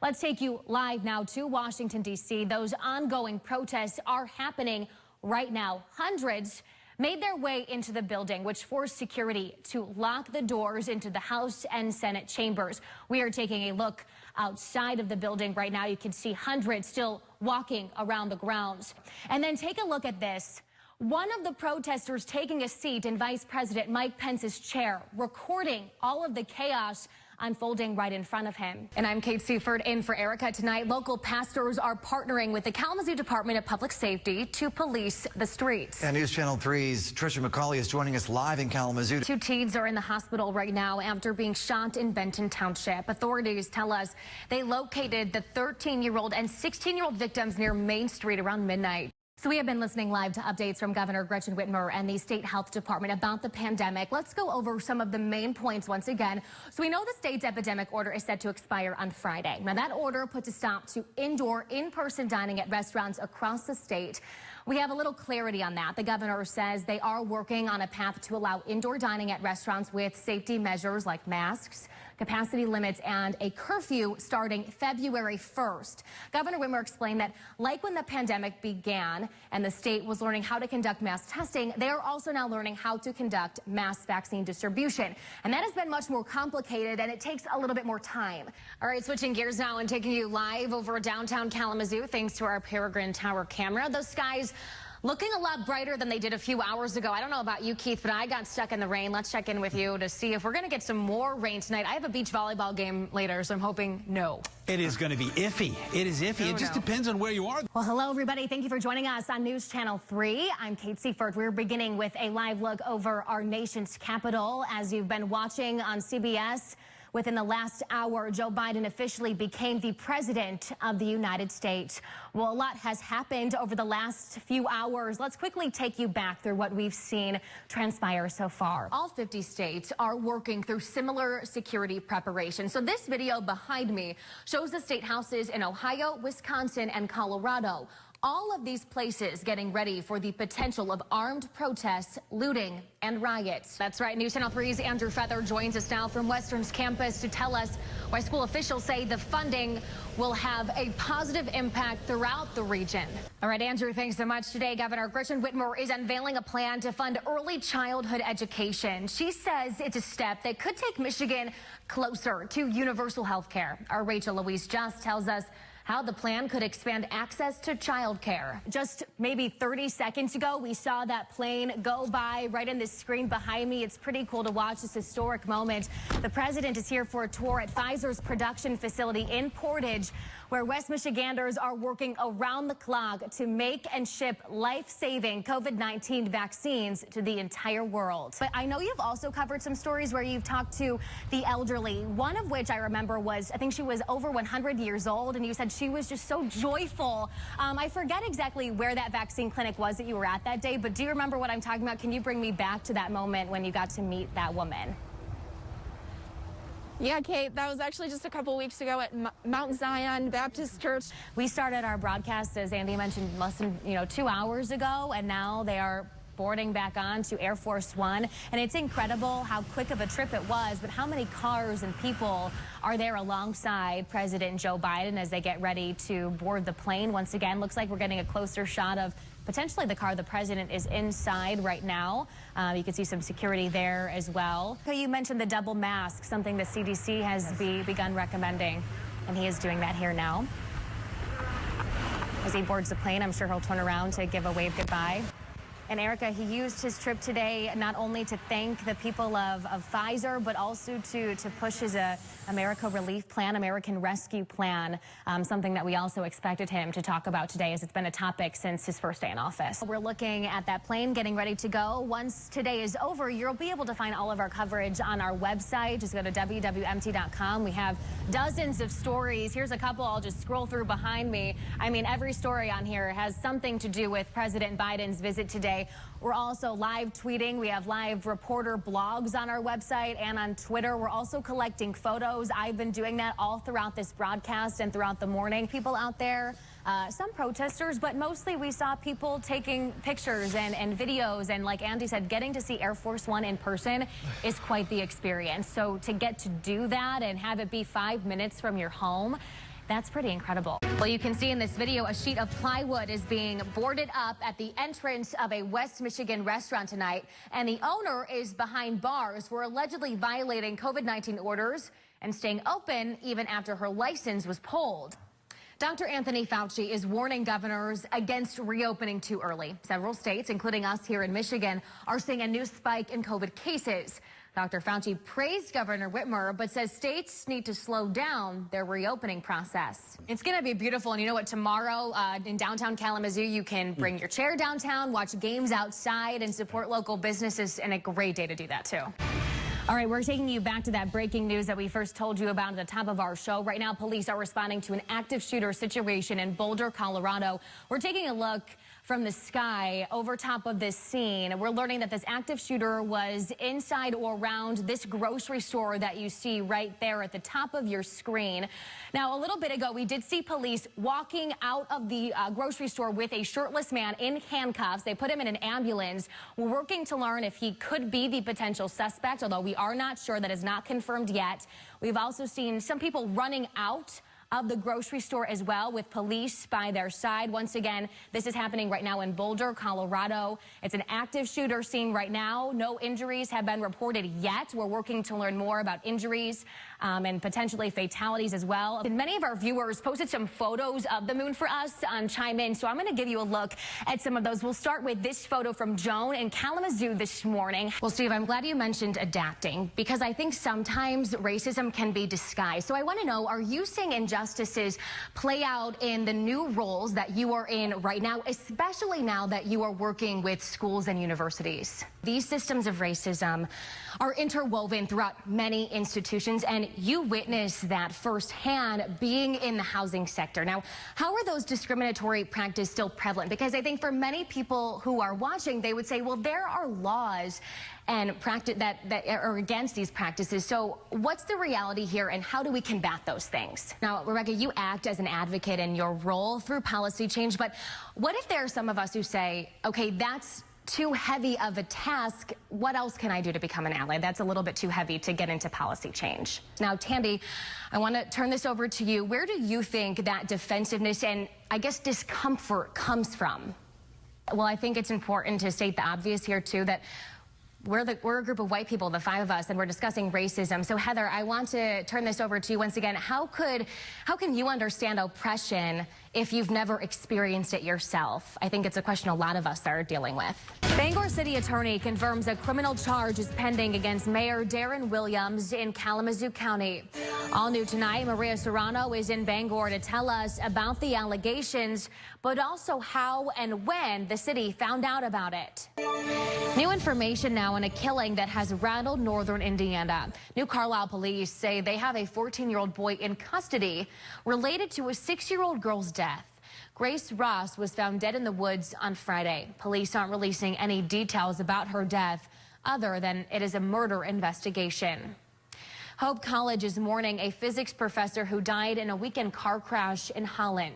Let's take you live now to Washington, D.C. Those ongoing protests are happening right now. Hundreds made their way into the building, which forced security to lock the doors into the House and Senate chambers. We are taking a look outside of the building right now. You can see hundreds still walking around the grounds. And then take a look at this. One of the protesters taking a seat in Vice President Mike Pence's chair, recording all of the chaos unfolding right in front of him. And I'm Kate Siefert in for Erica tonight. Local pastors are partnering with the Kalamazoo Department of Public Safety to police the streets. And News Channel 3's Trisha McCauley is joining us live in Kalamazoo. Two teens are in the hospital right now after being shot in Benton Township. Authorities tell us they located the 13-year-old and 16-year-old victims near Main Street around midnight. So we have been listening live to updates from Governor Gretchen Whitmer and the State Health Department about the pandemic. Let's go over some of the main points once again. So we know the state's epidemic order is set to expire on Friday. Now that order puts a stop to indoor, in-person dining at restaurants across the state. We have a little clarity on that. The governor says they are working on a path to allow indoor dining at restaurants with safety measures like masks, capacity limits, and a curfew starting February 1st. Governor Whitmer explained that like when the pandemic began and the state was learning how to conduct mass testing, they are also now learning how to conduct mass vaccine distribution. And that has been much more complicated, and it takes a little bit more time. All right, switching gears now and taking you live over downtown Kalamazoo thanks to our Peregrine Tower camera. Those skies looking a lot brighter than they did a few hours ago. I don't know about you, Keith, but I got stuck in the rain. Let's check in with you to see if we're going to get some more rain tonight. I have a beach volleyball game later, so I'm hoping no. It is going to be iffy. It is iffy. It just depends on where you are. Well, hello, everybody. Thank you for joining us on News Channel 3. I'm Kate Siefert. We're beginning with a live look over our nation's capital. As you've been watching on CBS, within the last hour, Joe Biden officially became the president of the United States. Well, a lot has happened over the last few hours. Let's quickly take you back through what we've seen transpire so far. All 50 states are working through similar security preparations. So this video behind me shows the state houses in Ohio, Wisconsin, and Colorado. All of these places getting ready for the potential of armed protests, looting, and riots. That's right. News Channel 3's Andrew Feather joins us now from Western's campus to tell us why school officials say the funding will have a positive impact throughout the region. All right, Andrew, thanks so much. Today, Governor Gretchen Whitmer is unveiling a plan to fund early childhood education. She says it's a step that could take Michigan closer to universal health care. Our Rachel Louise Just tells us how the plan could expand access to child care. Just maybe 30 seconds ago, we saw that plane go by right in this screen behind me. It's pretty cool to watch this historic moment. The president is here for a tour at Pfizer's production facility in Portage, where West Michiganders are working around the clock to make and ship life-saving COVID-19 vaccines to the entire world. But I know you've also covered some stories where you've talked to the elderly, one of which I remember was, I think she was over 100 years old, and you said she was just so joyful. I forget exactly where that vaccine clinic was that you were at that day, but do you remember what I'm talking about? Can you bring me back to that moment when you got to meet that woman? Yeah, Kate, that was actually just a couple weeks ago at Mount Zion Baptist Church. We started our broadcast, as Andy mentioned, less than 2 hours ago, and now they are boarding back on to Air Force One. And it's incredible how quick of a trip it was, but how many cars and people are there alongside President Joe Biden as they get ready to board the plane. Once again, looks like we're getting a closer shot of potentially the car the president is inside right now. You can see some security there as well. You mentioned the double mask, something the CDC has begun recommending, and he is doing that here now. As he boards the plane, I'm sure he'll turn around to give a wave goodbye. And Erica, he used his trip today not only to thank the people of Pfizer, but also to push his America Relief Plan, American Rescue Plan, something that we also expected him to talk about today, as it's been a topic since his first day in office. We're looking at that plane getting ready to go. Once today is over, you'll be able to find all of our coverage on our website. Just go to www.mt.com. We have dozens of stories. Here's a couple I'll just scroll through behind me. I mean, every story on here has something to do with President Biden's visit today. We're also live tweeting. We have live reporter blogs on our website and on Twitter. We're also collecting photos. I've been doing that all throughout this broadcast and throughout the morning. People out there, some protesters, but mostly we saw people taking pictures and videos. And like Andy said, getting to see Air Force One in person is quite the experience. So to get to do that and have it be 5 minutes from your home, That's pretty incredible. Well, you can see in this video a sheet of plywood is being boarded up at the entrance of a West Michigan restaurant tonight, and the owner is behind bars for allegedly violating COVID-19 orders and staying open even after her license was pulled. Dr. Anthony Fauci is warning governors against reopening too early. Several states, including us here in Michigan, are seeing a new spike in COVID cases. Dr. Fauci praised Governor Whitmer, but says states need to slow down their reopening process. It's going to be beautiful. And you know what? Tomorrow in downtown Kalamazoo, you can bring your chair downtown, watch games outside, and support local businesses. And a great day to do that, too. All right, we're taking you back to that breaking news that we first told you about at the top of our show. Right now, police are responding to an active shooter situation in Boulder, Colorado. We're taking a look from the sky over top of this scene. We're learning that this active shooter was inside or around this grocery store that you see right there at the top of your screen. Now, a little bit ago, we did see police walking out of the grocery store with a shirtless man in handcuffs. They put him in an ambulance. We're working to learn if he could be the potential suspect, although we are not sure. That is not confirmed yet. We've also seen some people running out of the grocery store as well, with police by their side. Once again, this is happening right now in Boulder, Colorado. It's an active shooter scene right now. No injuries have been reported yet. We're working to learn more about injuries and potentially fatalities as well. And many of our viewers posted some photos of the moon for us on Chime In, so I'm going to give you a look at some of those. We'll start with this photo from Joan in Kalamazoo this morning. Well, Steve, I'm glad you mentioned adapting, because I think sometimes racism can be disguised. So I want to know, are you seeing injustices play out in the new roles that you are in right now, especially now that you are working with schools and universities? These systems of racism are interwoven throughout many institutions, and you witness that firsthand being in the housing sector. Now, how are those discriminatory practices still prevalent? Because I think for many people who are watching, they would say, well, there are laws and practice that are against these practices. So what's the reality here, and how do we combat those things? Now, Rebecca, you act as an advocate in your role through policy change, but what if there are some of us who say, okay, that's too heavy of a task. What else can I do to become an ally? That's a little bit too heavy to get into policy change. Now, Tandy, I want to turn this over to you. Where do you think that defensiveness and, I guess, discomfort comes from? Well, I think it's important to state the obvious here, too, that we're a group of white people, the five of us, and we're discussing racism. So, Heather, I want to turn this over to you once again. How can you understand oppression if you've never experienced it yourself? I think it's a question a lot of us are dealing with. Bangor City Attorney confirms a criminal charge is pending against Mayor Darren Williams in Kalamazoo County. All new tonight, Maria Serrano is in Bangor to tell us about the allegations, but also how and when the city found out about it. New information now on a killing that has rattled northern Indiana. New Carlisle police say they have a 14-year-old boy in custody related to a 6-year-old girl's death. Grace Ross was found dead in the woods on Friday. Police aren't releasing any details about her death other than it is a murder investigation. Hope College is mourning a physics professor who died in a weekend car crash in Holland.